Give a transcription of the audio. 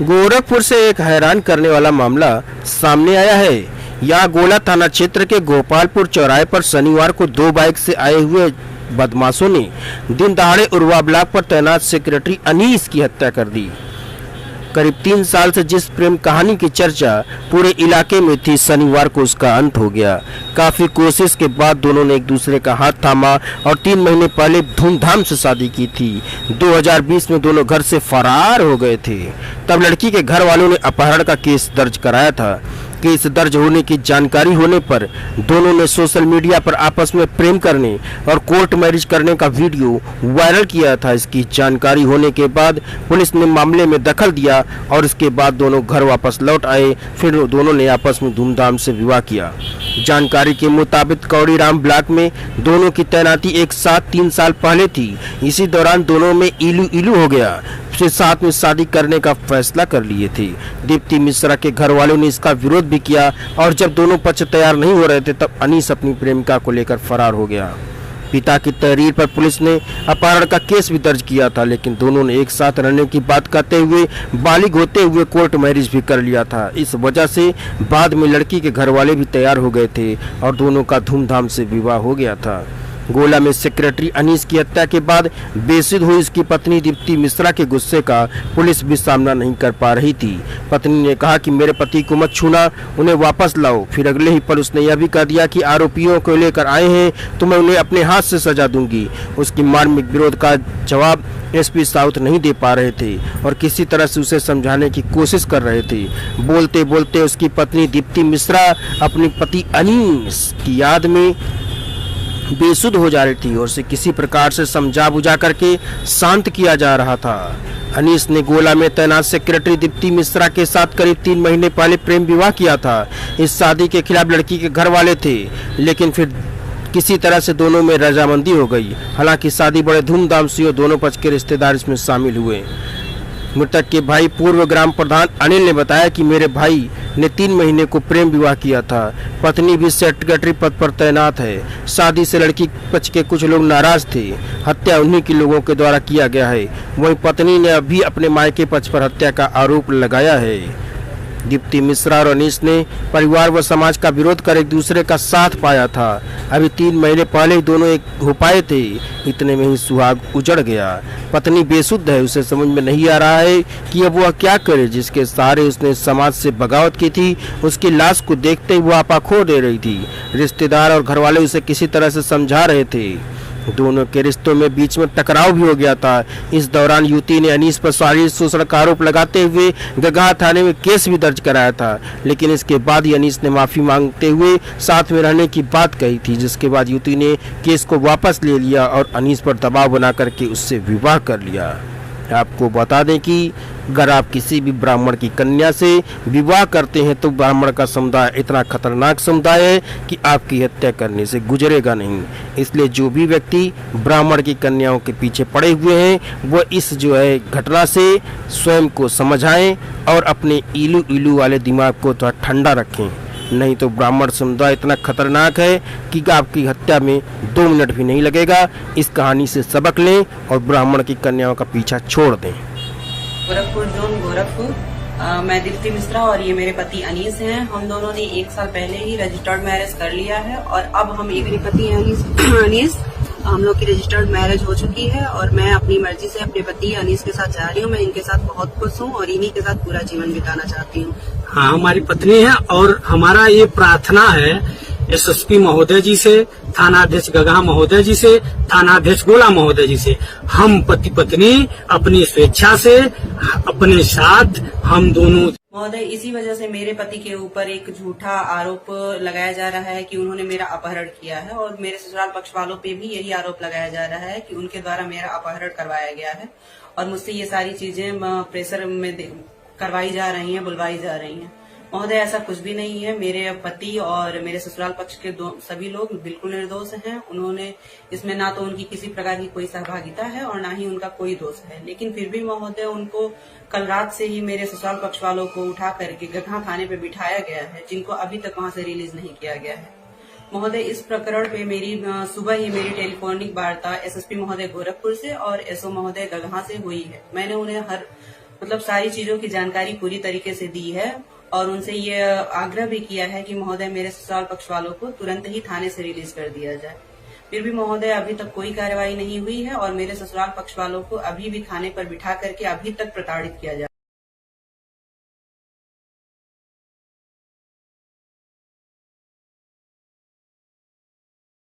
गोरखपुर से एक हैरान करने वाला मामला सामने आया है। यहाँ गोला थाना क्षेत्र के गोपालपुर चौराहे पर शनिवार को दो बाइक से आए हुए बदमाशों ने दिन दहाड़े उर्वा ब्लॉक पर तैनात सेक्रेटरी अनीस की हत्या कर दी। करीब 3 साल से जिस प्रेम कहानी की चर्चा पूरे इलाके में थी, शनिवार को उसका अंत हो गया। काफी कोशिश के बाद दोनों ने एक दूसरे का हाथ थामा और 3 महीने पहले धूमधाम से शादी की थी। 2020 में दोनों घर से फरार हो गए थे। तब लड़की के घर वालों ने अपहरण का केस दर्ज कराया था। केस दर्ज होने की जानकारी होने पर दोनों ने सोशल मीडिया पर आपस में प्रेम करने और कोर्ट मैरिज करने का वीडियो वायरल किया था। इसकी जानकारी होने के बाद पुलिस ने मामले में दखल दिया और इसके बाद दोनों घर वापस लौट आए। फिर दोनों ने आपस में धूमधाम से विवाह किया। जानकारी के मुताबिक कौड़ीराम ब्लॉक में दोनों की तैनाती एक साथ 3 साल पहले थी। इसी दौरान दोनों में इलू हो गया, फिर साथ में शादी करने का फैसला कर लिए थे। दीप्ति मिश्रा के घर वालों ने इसका विरोध भी किया और जब दोनों पक्ष तैयार नहीं हो रहे थे तब अनीस अपनी प्रेमिका को लेकर फरार हो गया। पिता की तहरीर पर पुलिस ने अपहरण का केस भी दर्ज किया था, लेकिन दोनों ने एक साथ रहने की बात करते हुए बालिग होते हुए कोर्ट मैरिज भी कर लिया था। इस वजह से बाद में लड़की के घर वाले भी तैयार हो गए थे और दोनों का धूमधाम से विवाह हो गया था। गोला में सेक्रेटरी अनीस की हत्या के बाद बेसुध हुई उसकी पत्नी दीप्ति मिश्रा के गुस्से का पुलिस भी सामना नहीं कर पा रही थी। पत्नी ने कहा कि मेरे पति को मत छूना, उन्हें वापस लाओ। फिर अगले ही पल उसने यह भी कह दिया कि आरोपियों को लेकर आए हैं तो मैं उन्हें अपने हाथ से सजा दूंगी। उसकी मार्मिक विरोध का जवाब एसपी साउथ नहीं दे पा रहे थे और किसी तरह से उसे समझाने की कोशिश कर रहे थे। बोलते बोलते उसकी पत्नी दीप्ति मिश्रा अपने पति अनीस की याद में बेसुध हो जा रही थी और उसे किसी प्रकार से समझा बुझा करके शांत किया जा रहा था। अनीस ने गोला में तैनात सेक्रेटरी दीप्ति मिश्रा के साथ करीब 3 महीने पहले प्रेम विवाह किया था। इस शादी के खिलाफ लड़की के घर वाले थे, लेकिन फिर किसी तरह से दोनों में रजामंदी हो गई। हालांकि शादी बड़े धूमधाम से हुई, दोनों पक्ष के रिश्तेदार इसमें शामिल हुए। मृतक के भाई पूर्व ग्राम प्रधान अनिल ने बताया कि मेरे भाई ने 3 महीने को प्रेम विवाह किया था। पत्नी भी सेक्रेटरी पद पर तैनात है। शादी से लड़की पक्ष के कुछ लोग नाराज थे। हत्या उन्हीं के लोगों के द्वारा किया गया है। वहीं पत्नी ने अभी अपने मायके पक्ष पर हत्या का आरोप लगाया है। दीप्ति मिश्रा और अनीस ने परिवार व समाज का विरोध कर एक दूसरे का साथ पाया था। अभी 3 महीने पहले ही दोनों एक हो पाए थे। इतने में ही सुहाग उजड़ गया। पत्नी बेसुध है, उसे समझ में नहीं आ रहा है कि अब वह क्या करे। जिसके सहारे उसने समाज से बगावत की थी, उसकी लाश को देखते ही वह आपा खो दे रही थी। रिश्तेदार और घरवाले उसे किसी तरह से समझा रहे थे। दोनों के रिश्तों में बीच में टकराव भी हो गया था। इस दौरान युवती ने अनीस पर शारीरिक शोषण का आरोप लगाते हुए गगहा थाने में केस भी दर्ज कराया था, लेकिन इसके बाद ही अनीस ने माफी मांगते हुए साथ में रहने की बात कही थी, जिसके बाद युवती ने केस को वापस ले लिया और अनीस पर दबाव बना करके उससे विवाह कर लिया। आपको बता दें कि अगर आप किसी भी ब्राह्मण की कन्या से विवाह करते हैं तो ब्राह्मण का समुदाय इतना खतरनाक समुदाय है कि आपकी हत्या करने से गुजरेगा नहीं। इसलिए जो भी व्यक्ति ब्राह्मण की कन्याओं के पीछे पड़े हुए हैं वो इस जो है घटना से स्वयं को समझाएं और अपने इलू वाले दिमाग को थोड़ा ठंडा रखें। नहीं तो ब्राह्मण समुदाय इतना खतरनाक है कि आपकी हत्या में 2 मिनट भी नहीं लगेगा। इस कहानी से सबक लें और ब्राह्मण की कन्याओं का पीछा छोड़ दें। गोरखपुर जोन गोरखपुर, मैं दीप्ति मिश्रा और ये मेरे पति अनीस हैं। हम दोनों ने 1 साल पहले ही रजिस्टर्ड मैरिज कर लिया है और अब हम एक मेरे पति अनीस हम लोग की रजिस्टर्ड मैरिज हो चुकी है और मैं अपनी मर्जी से अपने पति अनीस के साथ जा रही हूँ। मैं इनके साथ बहुत खुश हूँ और इन्हीं के साथ पूरा जीवन बिताना चाहती हूँ। हाँ, हमारी पत्नी है और हमारा ये प्रार्थना है एसएसपी महोदय जी से, थानाध्यक्ष गगहा महोदय जी से, थानाध्यक्ष गोला महोदय जी से, हम पति पत्नी अपनी स्वेच्छा से अपने साथ हम दोनों महोदय, इसी वजह से मेरे पति के ऊपर एक झूठा आरोप लगाया जा रहा है कि उन्होंने मेरा अपहरण किया है और मेरे ससुराल पक्ष वालों पे भी यही आरोप लगाया जा रहा है कि उनके द्वारा मेरा अपहरण करवाया गया है और मुझसे ये सारी चीजें प्रेशर में करवाई जा रही हैं, बुलवाई जा रही हैं। महोदय, ऐसा कुछ भी नहीं है। मेरे पति और मेरे ससुराल पक्ष के सभी लोग बिल्कुल निर्दोष हैं। उन्होंने इसमें ना तो उनकी किसी प्रकार की कोई सहभागिता है और ना ही उनका कोई दोष है, लेकिन फिर भी महोदय उनको कल रात से ही मेरे ससुराल पक्ष वालों को उठा करके गगहा थाने पे बिठाया गया है, जिनको अभी तक वहां से रिलीज नहीं किया गया है। महोदय, इस प्रकरण पे मेरी सुबह ही मेरी टेलीफोनिक वार्ता एसएसपी महोदय गोरखपुर से और एसओ महोदय गगहा से हुई है। मैंने उन्हें मतलब सारी चीजों की जानकारी पूरी तरीके से दी है और उनसे ये आग्रह भी किया है कि महोदय मेरे ससुराल पक्ष वालों को तुरंत ही थाने से रिलीज कर दिया जाए। फिर भी महोदय अभी तक कोई कार्रवाई नहीं हुई है और मेरे ससुराल पक्ष वालों को अभी भी थाने पर बिठा करके अभी तक प्रताड़ित किया जा